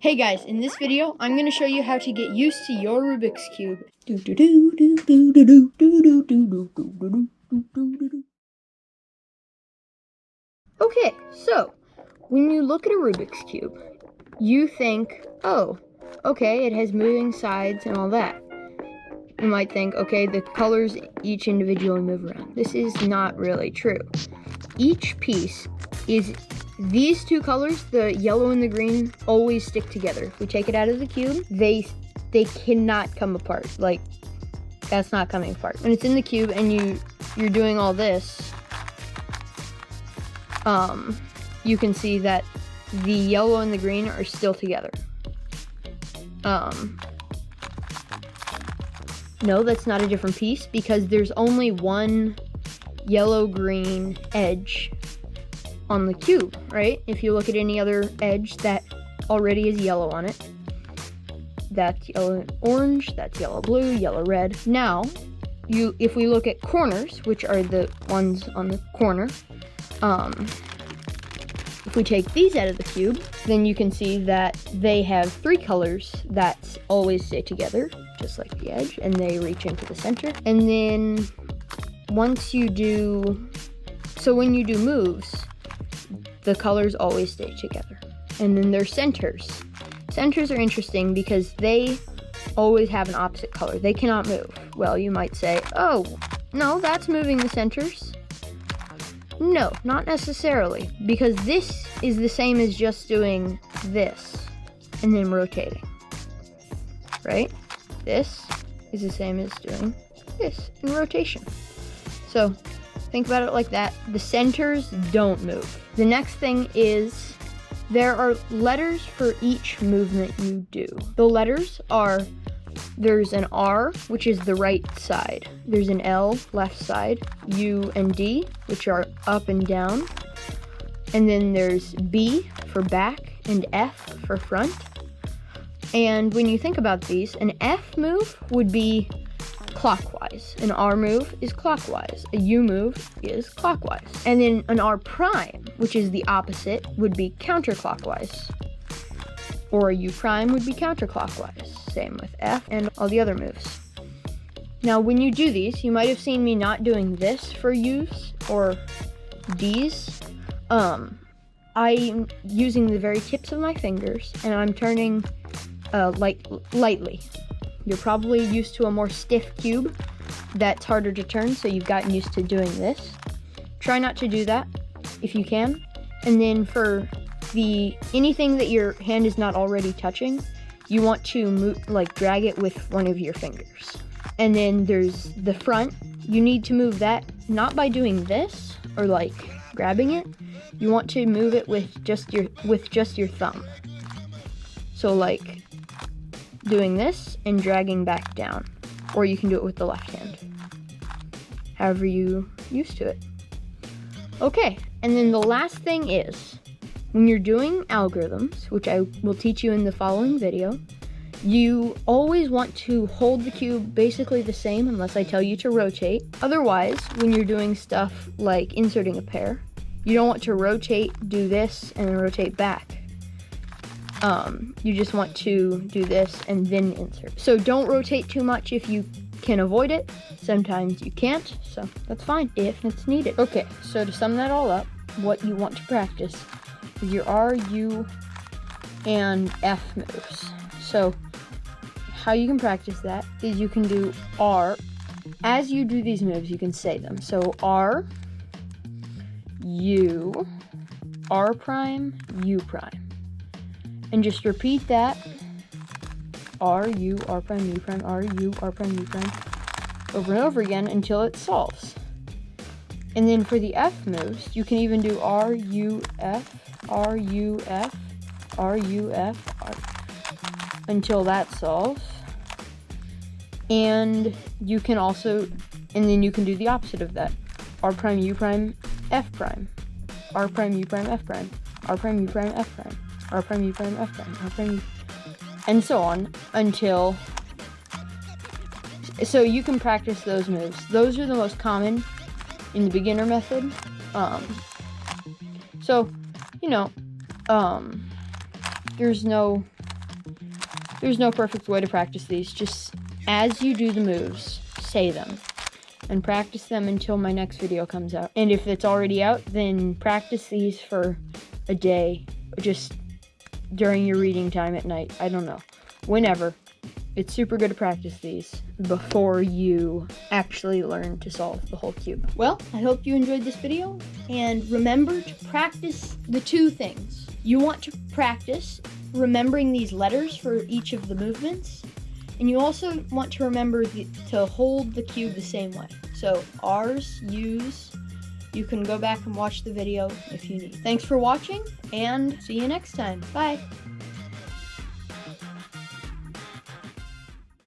Hey guys, in this video, I'm going to show you how to get used to your Rubik's Cube. Okay, so, when you look at a Rubik's Cube, you think, oh, okay, it has moving sides and all that. You might think, okay, the colors each individually move around. This is not really true. Each piece is these two colors, the yellow and the green, always stick together. If we take it out of the cube, they cannot come apart. Like, that's not coming apart. When it's in the cube and you're doing all this, you can see that the yellow and the green are still together. No, that's not a different piece because there's only one yellow-green edge on the cube, right? If you look at any other edge that already is yellow on it, that's yellow and orange, that's yellow blue, yellow red. Now, if we look at corners, which are the ones on the corner, if we take these out of the cube, then you can see that they have three colors that always stay together, just like the edge, and they reach into the center. And then once you do, so when you do moves, the colors always stay together. And then their centers. Centers are interesting because they always have an opposite color. They cannot move. Well, you might say, oh, no, that's moving the centers. No, not necessarily, because this is the same as just doing this and then rotating, right? This is the same as doing this in rotation. So think about it like that. The centers don't move. The next thing is there are letters for each movement you do. The letters are, there's an R, which is the right side. There's an L, left side. U and D, which are up and down. And then there's B for back and F for front. And when you think about these, an F move would be clockwise. An R move is clockwise. A U move is clockwise. And then an R prime, which is the opposite, would be counterclockwise. Or a U prime would be counterclockwise. Same with F and all the other moves. Now, when you do these, you might have seen me not doing this for U's or D's. I'm using the very tips of my fingers, and I'm turning lightly. You're probably used to a more stiff cube that's harder to turn, so you've gotten used to doing this. Try not to do that if you can. And then for anything that your hand is not already touching, you want to move, drag it with one of your fingers. And then there's the front. You need to move that not by doing this or grabbing it. You want to move it with just your thumb. So doing this and dragging back down, or you can do it with the left hand, however you used to it. Okay, and then the last thing is, when you're doing algorithms, which I will teach you in the following video, you always want to hold the cube basically the same unless I tell you to rotate. Otherwise, when you're doing stuff like inserting a pair, you don't want to rotate, do this, and then rotate back. You just want to do this and then insert. So don't rotate too much if you can avoid it. Sometimes you can't, so that's fine if it's needed. Okay, so to sum that all up, what you want to practice is your R, U, and F moves. So how you can practice that is you can do R. As you do these moves, you can say them. So R, U, R prime, U prime. And just repeat that. R, U, R prime, U prime, R, U, R prime, U prime. Over and over again until it solves. And then for the F moves, you can even do R, U, F, R, U, F, R, U, F, R, until that solves. And you can also, and then you can do the opposite of that. R prime, U prime, F prime. R prime, U prime, F prime. R prime, U prime, F prime. R prime, U prime, F prime. R prime, U, and so on until, so you can practice those moves. Those are the most common in the beginner method. So, there's no There's no perfect way to practice these. Just as you do the moves, say them. And practice them until my next video comes out. And if it's already out, then practice these for a day. Just during your reading time at night. I don't know. Whenever. It's super good to practice these before you actually learn to solve the whole cube. Well, I hope you enjoyed this video. And remember to practice the two things. You want to practice remembering these letters for each of the movements. And you also want to remember to hold the cube the same way. So R's, U's, you can go back and watch the video if you need. Thanks for watching, and see you next time. Bye.